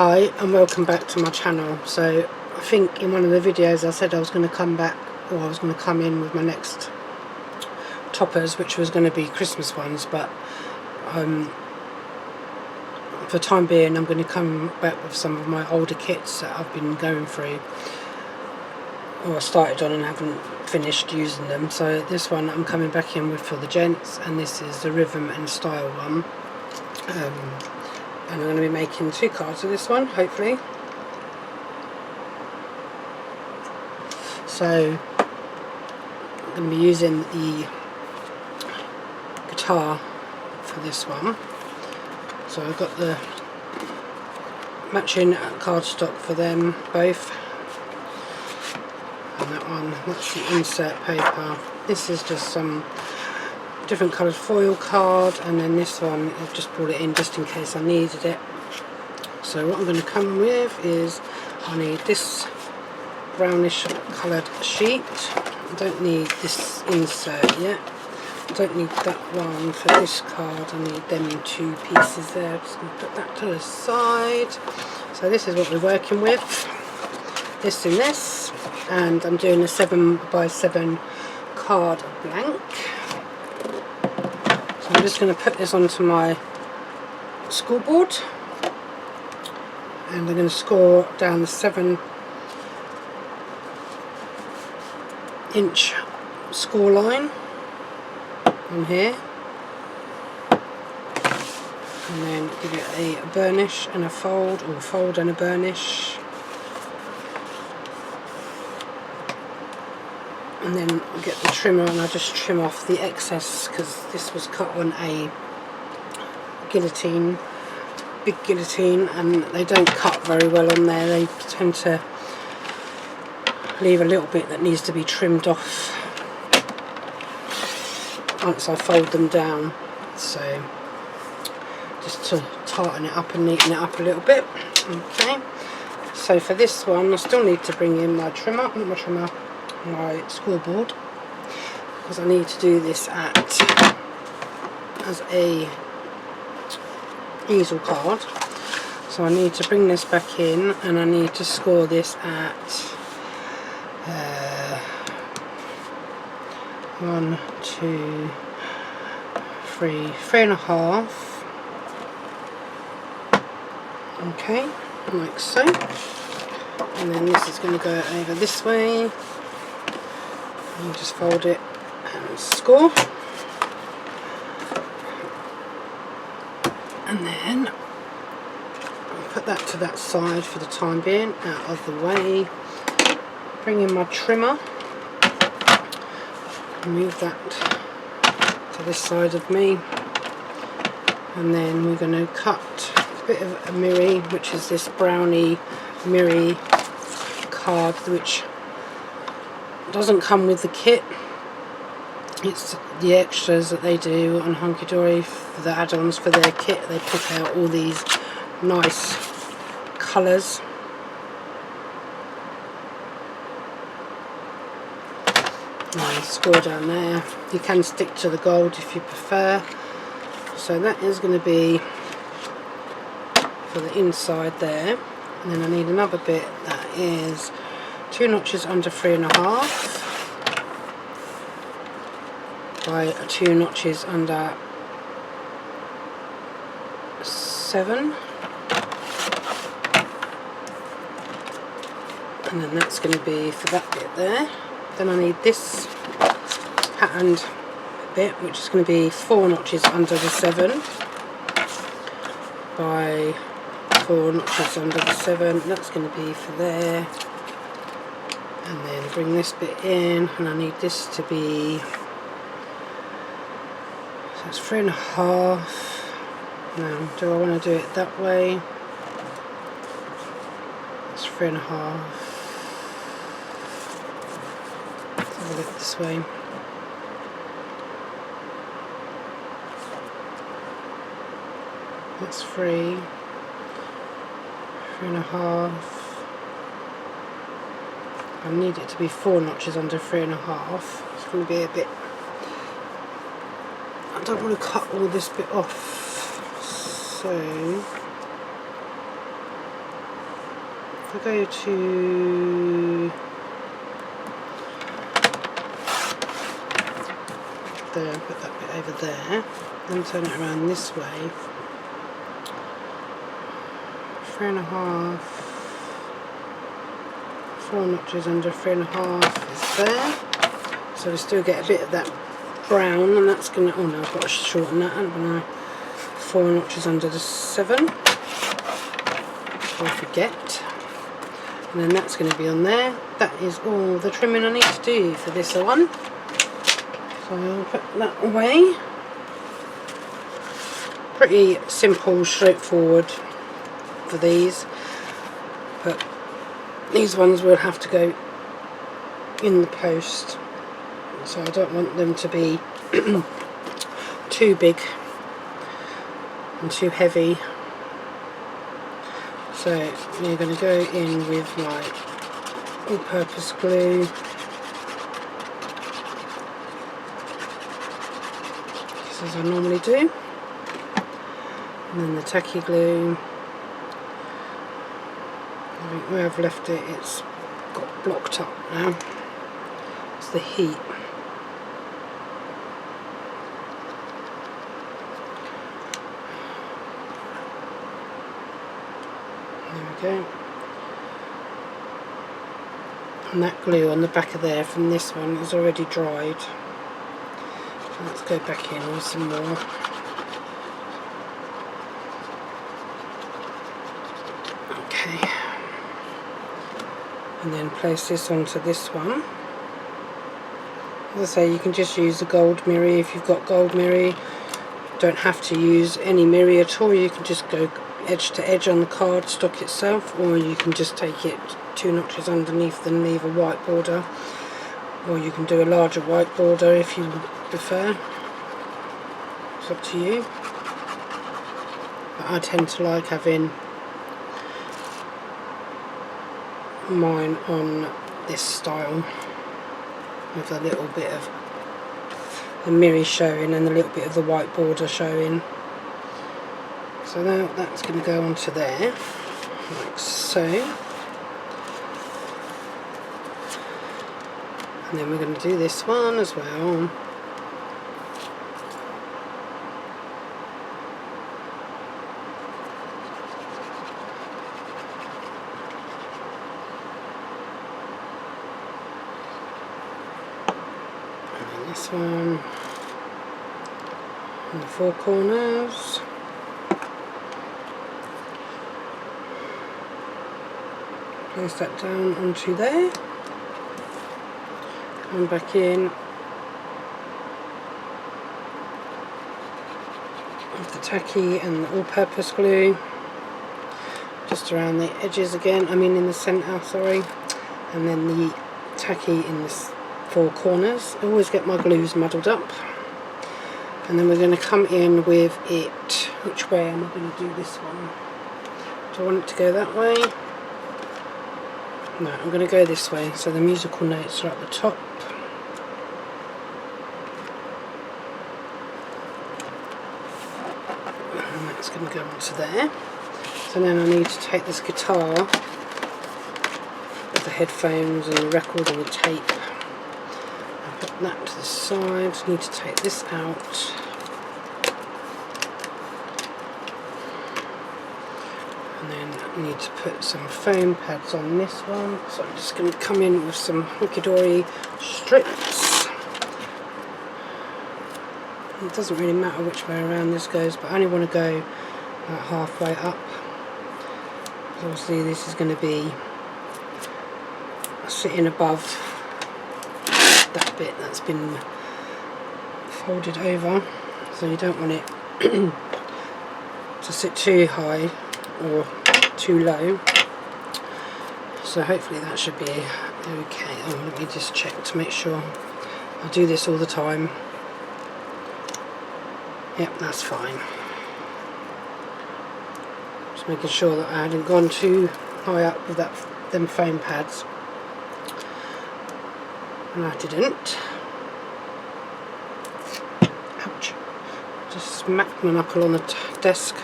Hi and welcome back to my channel. So I think in one of the videos I said I was going to come back, or I was going to come in with my next toppers, which was going to be Christmas ones, but for the time being I'm going to come back with some of my older kits that I've been going through, or I started on and haven't finished using them. So this one I'm coming back in with for the gents, and this is the rhythm and style one. And I'm going to be making 2 cards of this one, hopefully. So I'm going to be using the guitar for this one. So I've got the matching cardstock for them both. And that one, that's the insert paper. This is just some different coloured foil card, and then this one I've just brought it in just in case I needed it. So what I'm going to come with is I need this brownish coloured sheet. I don't need this insert yet. I don't need that one for this card. I need them in 2 pieces there. I'm just going to put that to the side. So this is what we're working with. This and this, and I'm doing a 7x7 card blank. I'm just going to put this onto my scoreboard, and I'm going to score down the 7-inch score line on here, and then give it a burnish and a fold, or fold and a burnish, and then I'll get the trimmer and I'll just trim off the excess, because this was cut on a guillotine, big guillotine, and they don't cut very well on there. They tend to leave a little bit that needs to be trimmed off once I fold them down, so just to tighten it up and neaten it up a little bit. Okay, so for this one I still need to bring in my trimmer, not my trimmer, my scoreboard, because I need to do this as a easel card. So I need to bring this back in, and I need to score this at 1, 2, 3, 3.5. Okay, like so. And then this is going to go over this way. You just fold it and score, and then I'll put that to that side for the time being, out of the way. Bring in my trimmer, move that to this side of me, and then we're going to cut a bit of a mirri, which is this brownie mirri card, which doesn't come with the kit. It's the extras that they do on Hunkydory for the add-ons for their kit. They pick out all these nice colours. And score down there. You can stick to the gold if you prefer. So that is going to be for the inside there. And then I need another bit that is 2 notches under 3.5 by 2 notches under 7, and then that's going to be for that bit there. Then I need this patterned bit, which is going to be 4 notches under the 7 by 4 notches under the 7. That's going to be for there. And then bring this bit in, and I need this to be, so it's 3.5. Now, do I want to do it that way? It's 3.5. Let's have a look this way. That's 3.5. I need it to be 4 notches under 3.5. It's going to be a bit, I don't want to cut all this bit off, so if I go to there, put that bit over there, then turn it around this way, 3.5, 4 notches under 3.5 is there, so we still get a bit of that brown, and that's going to, oh no, I've got to shorten that, haven't I? 4 notches under the 7, before I forget, and then that's going to be on there. That is all the trimming I need to do for this one, so I'll put that away. Pretty simple, straightforward for these, but these ones will have to go in the post, so I don't want them to be too big and too heavy. So you're going to go in with my all-purpose glue, just as I normally do, and then the tacky glue. I think where I've left it, it's got blocked up now. It's the heat. There we go. And that glue on the back of there from this one is already dried. So let's go back in with some more. Okay. And then place this onto this one. As I say, you can just use the gold mirror if you've got gold mirror. You don't have to use any mirror at all. You can just go edge to edge on the cardstock itself, or you can just take it 2 notches underneath and leave a white border, or you can do a larger white border if you prefer. It's up to you. But I tend to like having mine on this style with a little bit of the mirror showing and a little bit of the white border showing. So now that's going to go onto there, like so. And then we're going to do this one as well. This one and the 4 corners. Place that down onto there. Come back in with the tacky and the all-purpose glue. Just around the edges again, I mean in the centre, sorry. And then the tacky in the 4 corners. I always get my glues muddled up. And then we're going to come in with it. Which way am I going to do this one? Do I want it to go that way? No, I'm going to go this way. So the musical notes are at the top. And that's going to go onto there. So then I need to take this guitar with the headphones and the record and the tape. Put that to the side. I need to take this out. And then I need to put some foam pads on this one. So I'm just going to come in with some Hunkydory strips. It doesn't really matter which way around this goes, but I only want to go about halfway up. Obviously this is going to be sitting above that bit that's been folded over, so you don't want it to sit too high or too low, so hopefully that should be okay. Oh, let me just check to make sure. I do this all the time. Yep, that's fine. Just making sure that I hadn't gone too high up with them foam pads. And I didn't. Ouch. Just smacked my knuckle on the desk.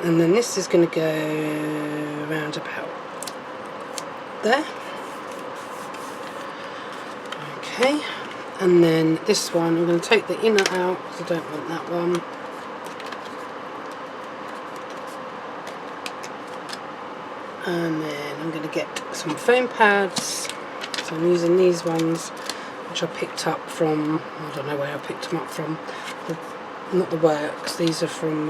And then this is going to go round about there. Okay, and then this one, I'm going to take the inner out because I don't want that one. And then I'm going to get some foam pads. So I'm using these ones, which I picked up from, I don't know where I picked them up from, not the Works, these are from,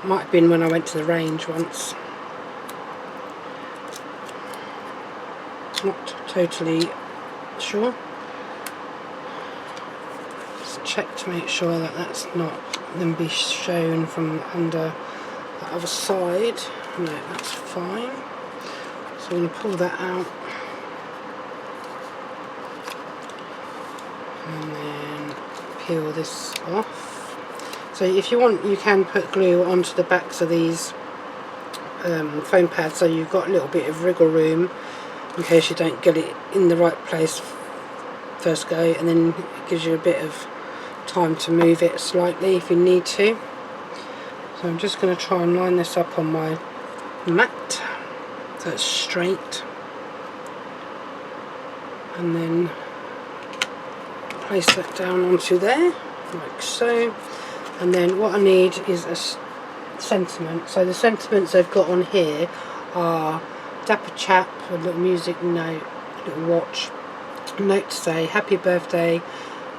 might have been when I went to the range once. Not totally sure. Just check to make sure that that's not then be shown from under the other side. No, that's fine. So I'm going to pull that out. And then peel this off. So if you want, you can put glue onto the backs of these foam pads, so you've got a little bit of wriggle room in case you don't get it in the right place first go, and then it gives you a bit of time to move it slightly if you need to. So I'm just going to try and line this up on my mat so it's straight, and then place that down onto there like so. And then what I need is a sentiment. So the sentiments they've got on here are Dapper Chap, a little music note, a little watch, a note to say happy birthday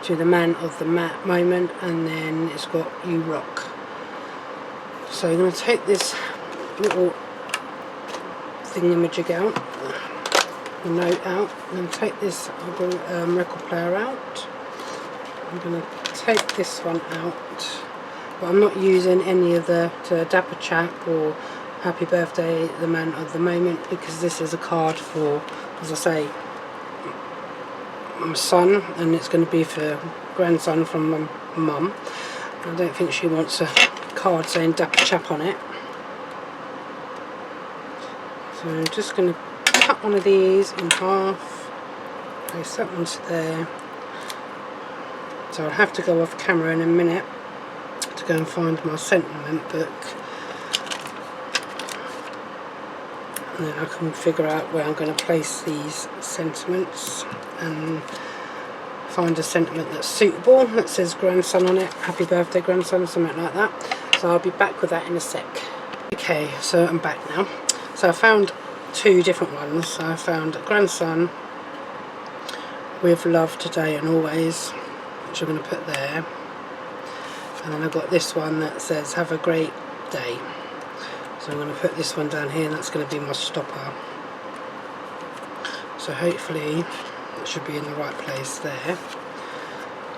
to the man of the moment, and then it's got you rock. So I'm going to take this little thingamajig out, the note out. I'm going to take this record player out. I'm going to take this one out, but I'm not using any of the Dapper Chap or happy birthday the man of the moment, because this is a card for, as I say, my son, and it's going to be for grandson from my mum. I don't think she wants a card saying Dapper Chap on it. So I'm just going to cut one of these in half, place that onto there. So I'll have to go off camera in a minute to go and find my sentiment book, and then I can figure out where I'm going to place these sentiments and find a sentiment that's suitable, that says grandson on it, happy birthday grandson, something like that. So I'll be back with that in a sec. Okay, so I'm back now. So I found two different ones. So I found grandson with love today and always, which I'm going to put there, and then I've got this one that says have a great day. So I'm going to put this one down here, and that's going to be my stopper. So hopefully it should be in the right place there.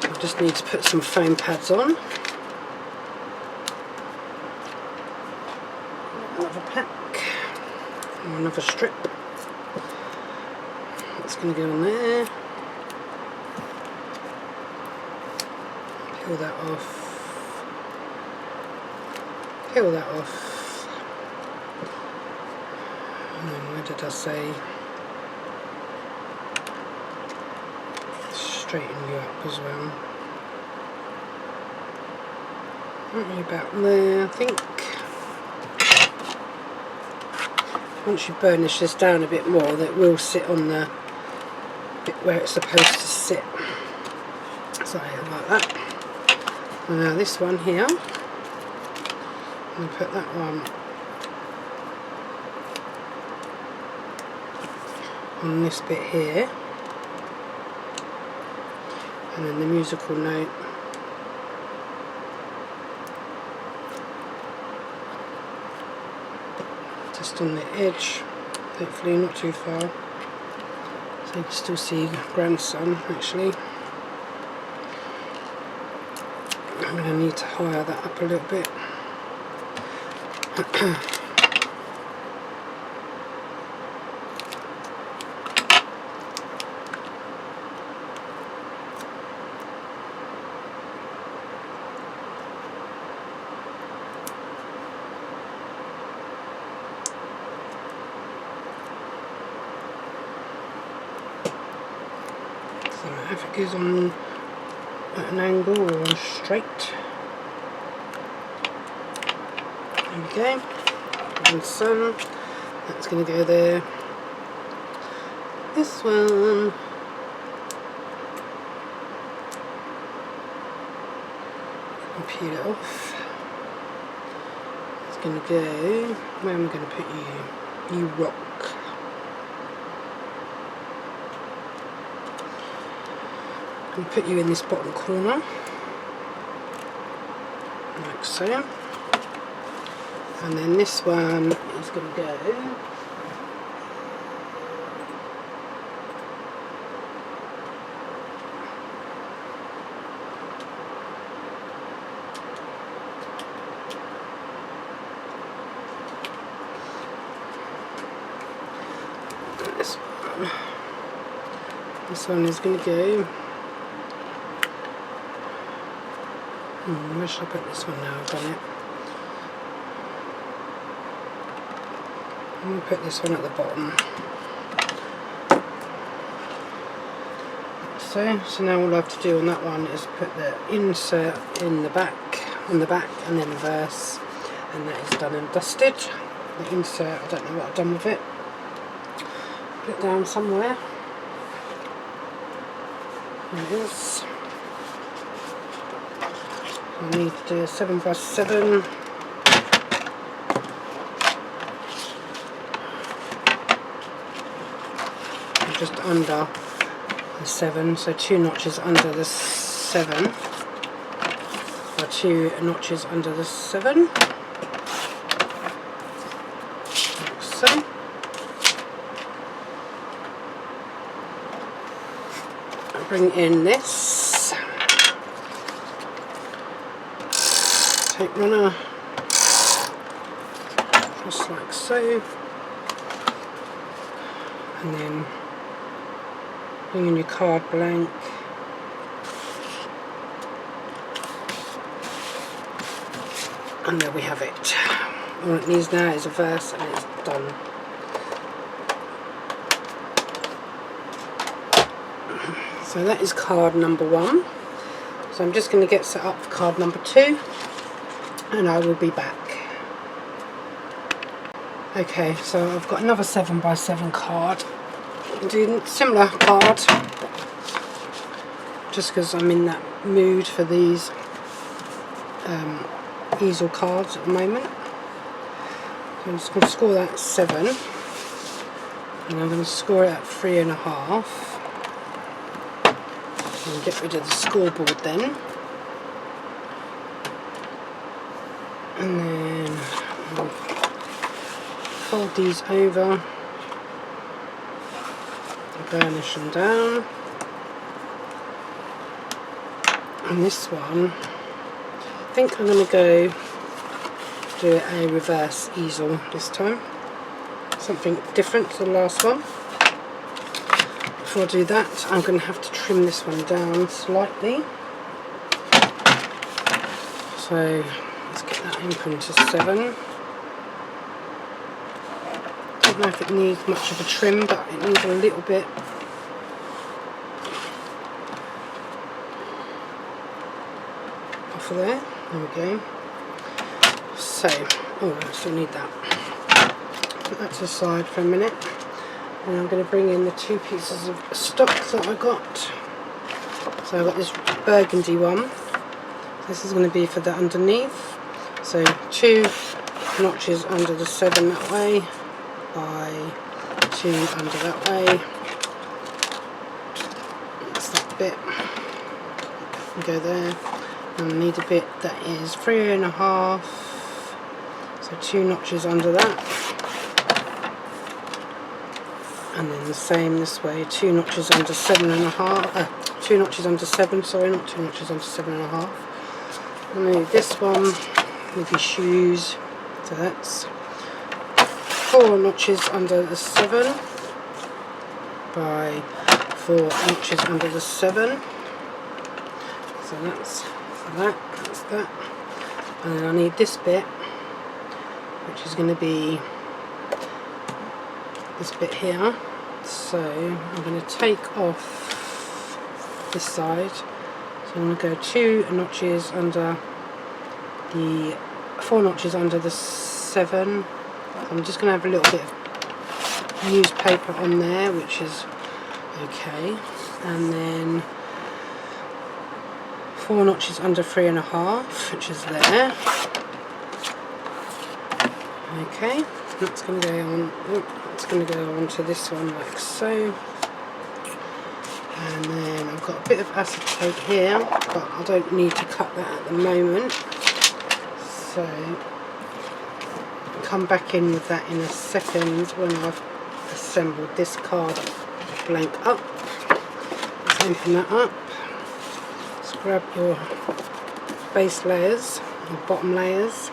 I just need to put some foam pads on. Another pack, or another strip. That's going to go on there. Peel that off. Peel that off. And then where did I say? Straighten you up as well. Only about there, I think. Once you burnish this down a bit more, that will sit on the bit where it's supposed to sit. So like that. And now this one here, I'm going to put that one on this bit here, and then the musical note just on the edge, hopefully not too far, so you can still see grandson actually. I'm going to need to higher that up a little bit. So if it goes on at an angle or on straight. There we go. And some. That's going to go there. This one. And peel it off. It's going to go. Where am I going to put you? You rock. I'm going to put you in this bottom corner. Like so. And then this one is going to go this one is going to go where should I put this one now? I've done it. I'm going to put this one at the bottom. So now all I have to do on that one is put the insert in the back, on the back, and then reverse, and that is done and dusted. The insert, I don't know what I've done with it. Put it down somewhere. There it is. I need to do a 7x7. Just under the 7, so 2 notches under the 7, or 2 notches under the 7, like so. Bring in this tape runner, just like so, and then bring in your card blank, and there we have it. All it needs now is a verse and it's done. So that is card number 1. So I'm just going to get set up for card number 2 and I will be back. Okay, so I've got another 7x7 card. Do similar card, just because I'm in that mood for these easel cards at the moment. So I'm just going to score that at 7, and I'm going to score it at 3.5, and get rid of the scoreboard then, and then I'll fold these over. Burnish them down, and this one I think I'm going to go do a reverse easel this time, something different to the last one. Before I do that, I'm going to have to trim this one down slightly, so let's get that open to 7. I don't know if it needs much of a trim, but it needs a little bit. Off of there. There we go. So, oh, I still need that. Put that to the side for a minute. And I'm going to bring in the 2 pieces of stock that I got. So I've got this burgundy one. This is going to be for the underneath. So 2 notches under the 7 that way. By 2 under that way. That's that bit. Go there. And I need a bit that is 3.5. So 2 notches under that. And then the same this way. 2 notches under 7.5. 2 notches under 7. Sorry, not 2 notches under 7.5. And then this one with your shoes. So that's 4 notches under the 7 by 4 notches under the 7. So that's that. And then I need this bit, which is going to be this bit here. So I'm going to take off this side. So I'm going to go 2 notches under the 4 notches under the 7. I'm just going to have a little bit of newspaper on there, which is okay, and then 4 notches under 3.5, which is there. Okay, that's going to go on. It's going to go on to this one like so. And then I've got a bit of acetate here, but I don't need to cut that at the moment. So I'll come back in with that in a second when I've assembled this card blank up. Let's open that up. Just grab your base layers, your bottom layers.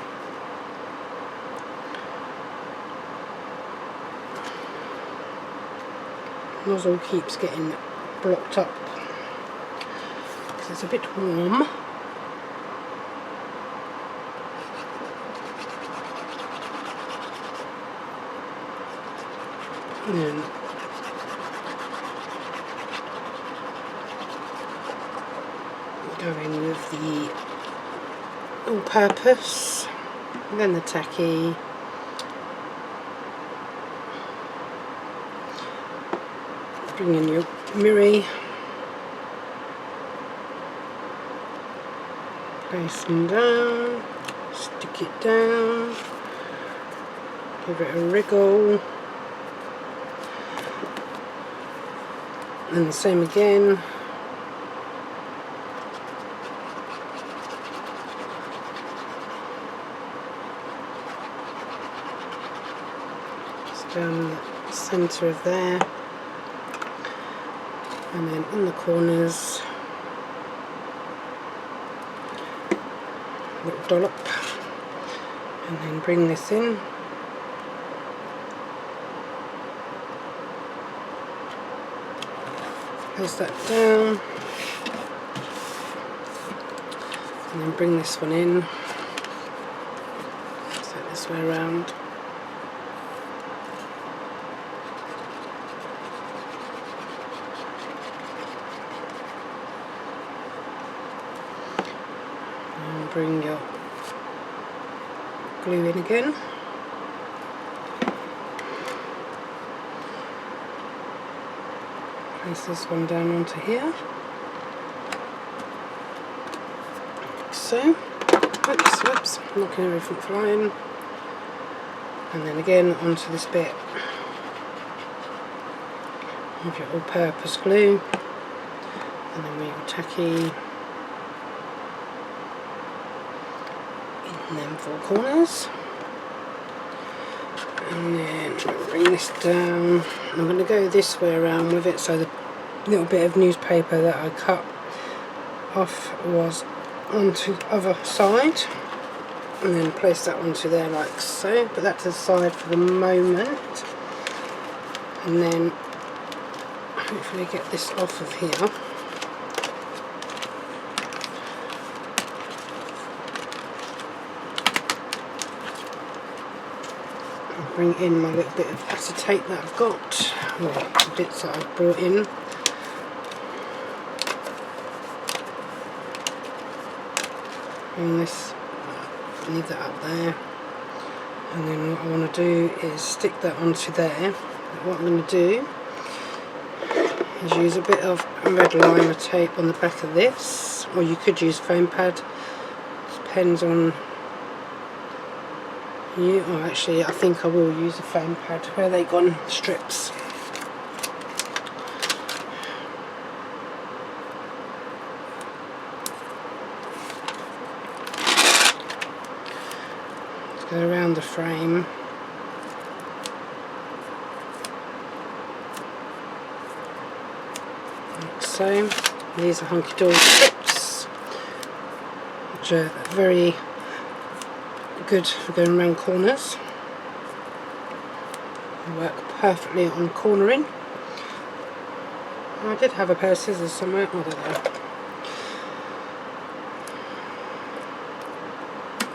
Nozzle keeps getting blocked up because it's a bit warm. And going with the all-purpose, and then the tacky. Bring in your mirror, place them down, stick it down, give it a wriggle, and the same again. Just down the centre of there. And then in the corners, a little dollop, and then bring this in. Place that down, and then bring this one in, so this way around. Bring your glue in again. Place this one down onto here. Like so. Oops, whoops, knocking everything flying. And then again onto this bit of your all-purpose glue. And then we will tacky and then 4 corners, and then bring this down. I'm going to go this way around with it, so the little bit of newspaper that I cut off was onto the other side, and then place that onto there like so. Put that to the side for the moment, and then hopefully get this off of here. Bring in my little bit of acetate that I've got, or the bits that I've brought in. Bring this, leave that up there, and then what I want to do is stick that onto there. What I'm going to do is use a bit of red liner tape on the back of this, or you could use foam pad, depends on you. Oh, actually I think I will use a foam pad. Where are they gone? Strips. Let's go around the frame. Like so. These are Hunkydory strips, which are very good for going around corners. They work perfectly on cornering. I did have a pair of scissors somewhere, I don't know.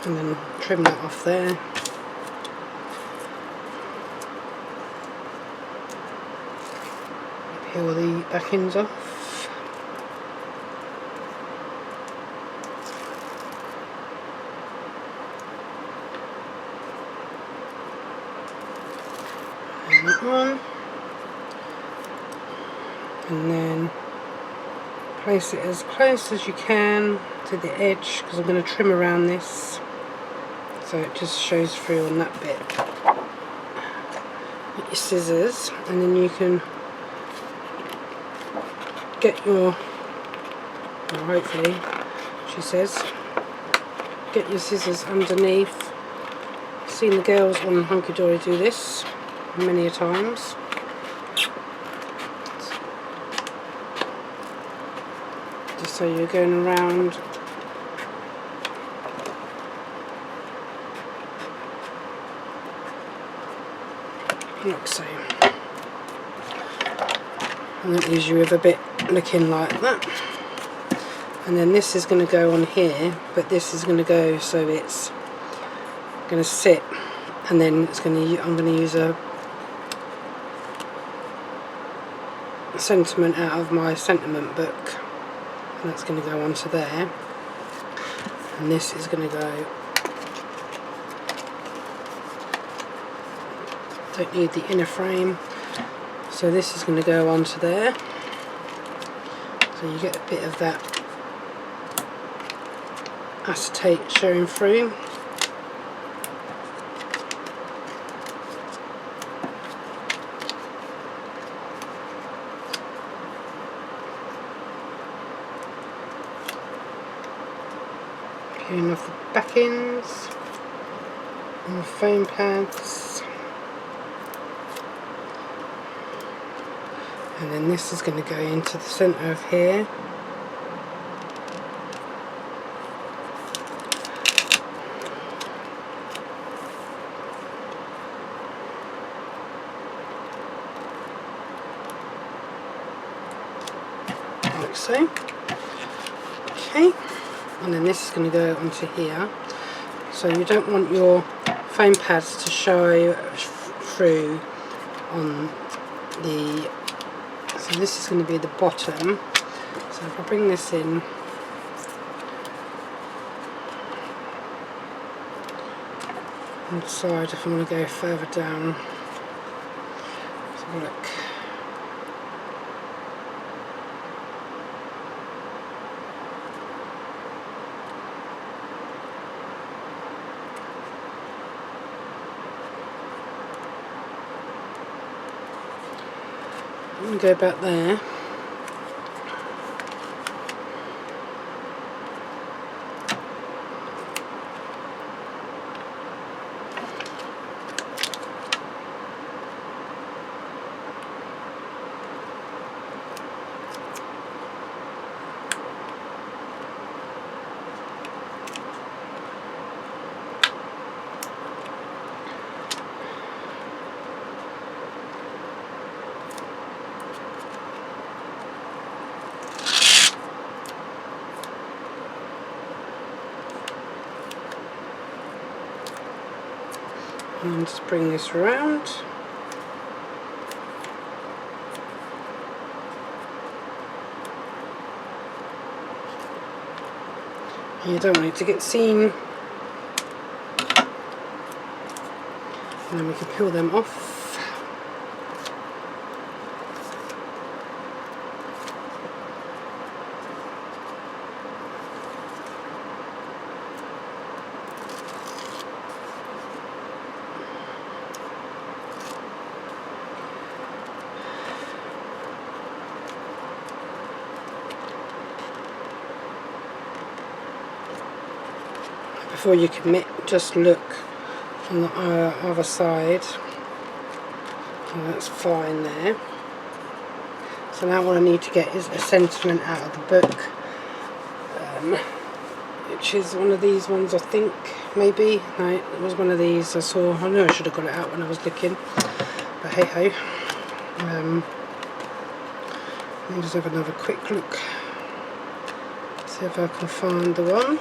And then trim that off there. Peel the back ends off. And that one. And then place it as close as you can to the edge, because I'm going to trim around this so it just shows through on that bit. Get your scissors, and then you can get your, well, hopefully, she says, get your scissors underneath. I've seen the girls on Hunkydory do this many a times. Just so you're going around like so. And that leaves you with a bit looking like that. And then this is going to go on here, but this is going to go so it's going to sit, and then it's going to, I'm going to use a sentiment out of my sentiment book, and that's going to go onto there, and this is going to go, don't need the inner frame, so this is going to go onto there, so you get a bit of that acetate showing through. Peeling off the back ends and the foam pads, and then this is going to go into the centre of here. Like so. Okay. And then this is going to go onto here, so you don't want your foam pads to show through on the, so this is going to be the bottom, so if I bring this in, and decide if I want to go further down, let's have a look. I'm going to go back there. And just bring this around. You don't want it to get seen. And then we can peel them off. Before you commit, just look on the other side. Oh, that's fine there. So now what I need to get is a sentiment out of the book, which is one of these ones, I think, maybe. No, it was one of these I saw. I know I should have got it out when I was looking, but hey ho. Let me just have another quick look, see if I can find the one.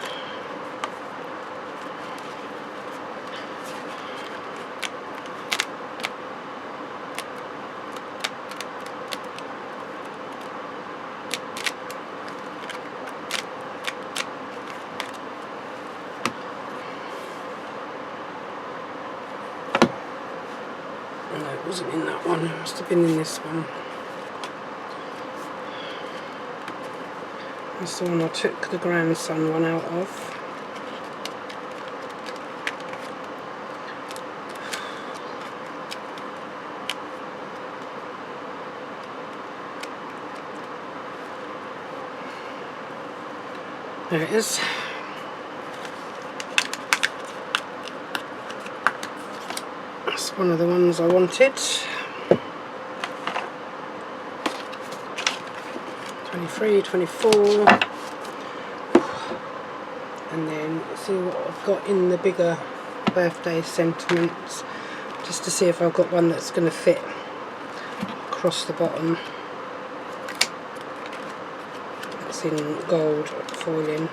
No, it wasn't in that one, it must have been in this one. That's the one I took the grandson one out of. There it is. That's one of the ones I wanted. 23, 24. And then see what I've got in the bigger birthday sentiments, just to see if I've got one that's going to fit across the bottom. That's in gold foiling,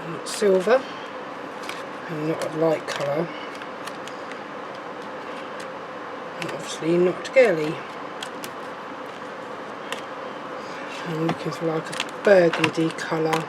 and silver, and not a light colour, and obviously not girly. I'm looking for like a burgundy colour.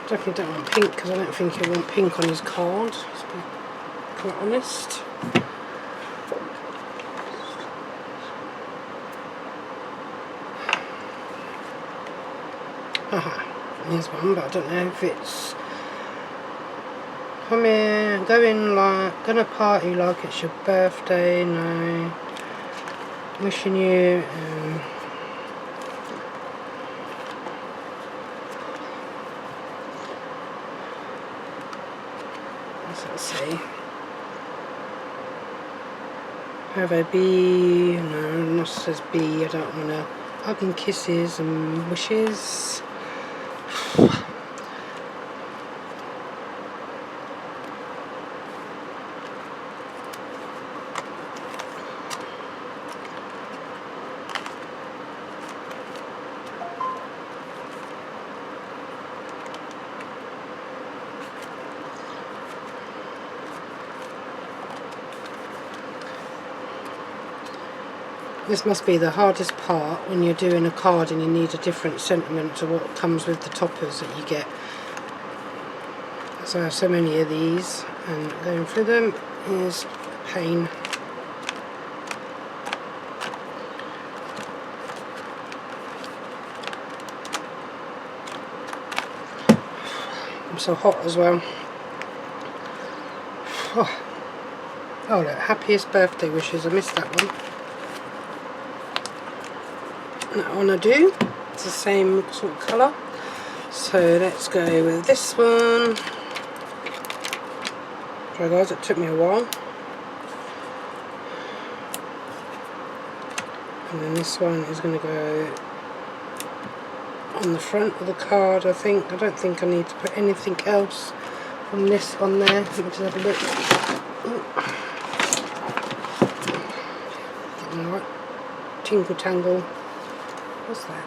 Definitely don't want pink, because I don't think he'll want pink on his card, to be quite honest. Aha, here's one, but I don't know if it's come here, gonna party like it's your birthday, no, wishing you, let's see. Have a bee? No, not says bee. I don't want to. Hugging kisses and wishes. This must be the hardest part when you're doing a card and you need a different sentiment to what comes with the toppers that you get. So I have so many of these, and going through them is a pain. I'm so hot as well. Oh look, happiest birthday wishes, I missed that one. That one I do, it's the same sort of colour, so let's go with this one. Sorry guys, it took me a while. And then this one is going to go on the front of the card, I think. I don't think I need to put anything else from this on there. Let me just have a look. Getting right tingle tangle. What's that?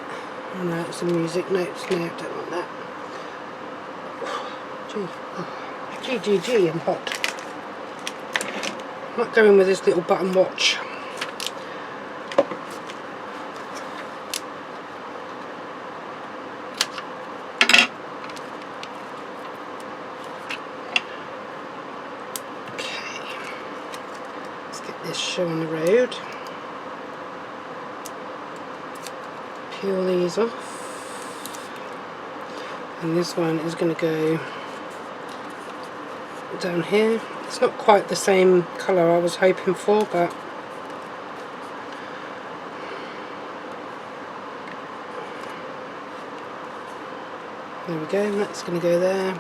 Oh no, it's the music notes. No, I don't want that. Gee, I'm hot. I'm not going with this little button watch. Okay, let's get this show on the road. Peel these off, and this one is going to go down here. It's not quite the same colour I was hoping for, but there we go, that's going to go there.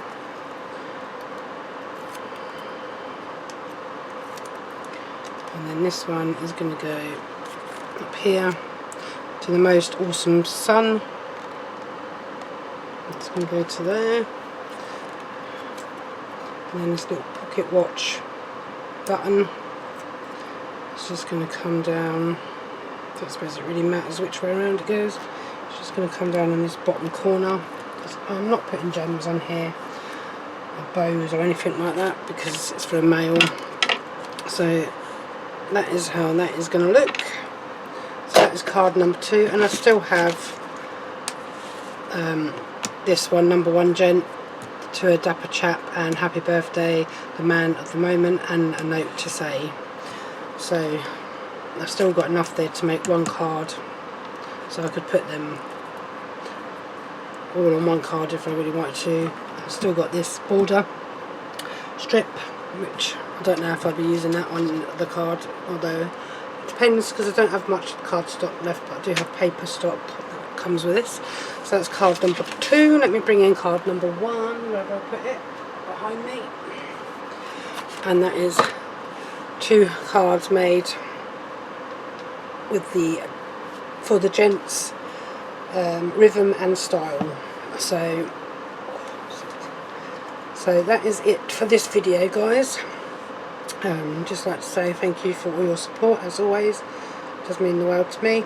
And then this one is going to go up here to the most awesome sun. It's going to go to there. And then this little pocket watch button, it's just going to come down. I don't suppose it really matters which way around it goes. It's just going to come down in this bottom corner. I'm not putting gems on here, or bows or anything like that, because it's for a male. So that is how that is going to look. So that is card number 2, and I still have this one, number 1 gent, to a dapper chap and happy birthday, the man of the moment, and a note to say. So I've still got enough there to make 1 card, so I could put them all on 1 card if I really wanted to. I've still got this border strip, which I don't know if I'll be using that on the card, although it depends, because I don't have much card stock left, but I do have paper stock that comes with this. So that's card number 2. Let me bring in card number 1, where have I put it? Behind me. And that is 2 cards made with for the gents, rhythm and style. So that is it for this video, guys. Just like to say thank you for all your support, as always. It does mean the world to me.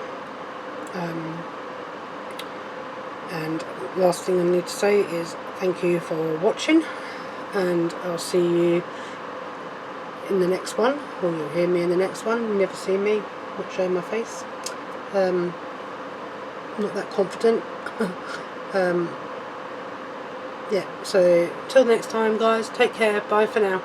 And last thing I need to say is thank you for watching, and I'll see you in the next one, or you'll hear me in the next one. You never see me, not showing my face. Not that confident. Yeah, so till next time, guys, take care, bye for now.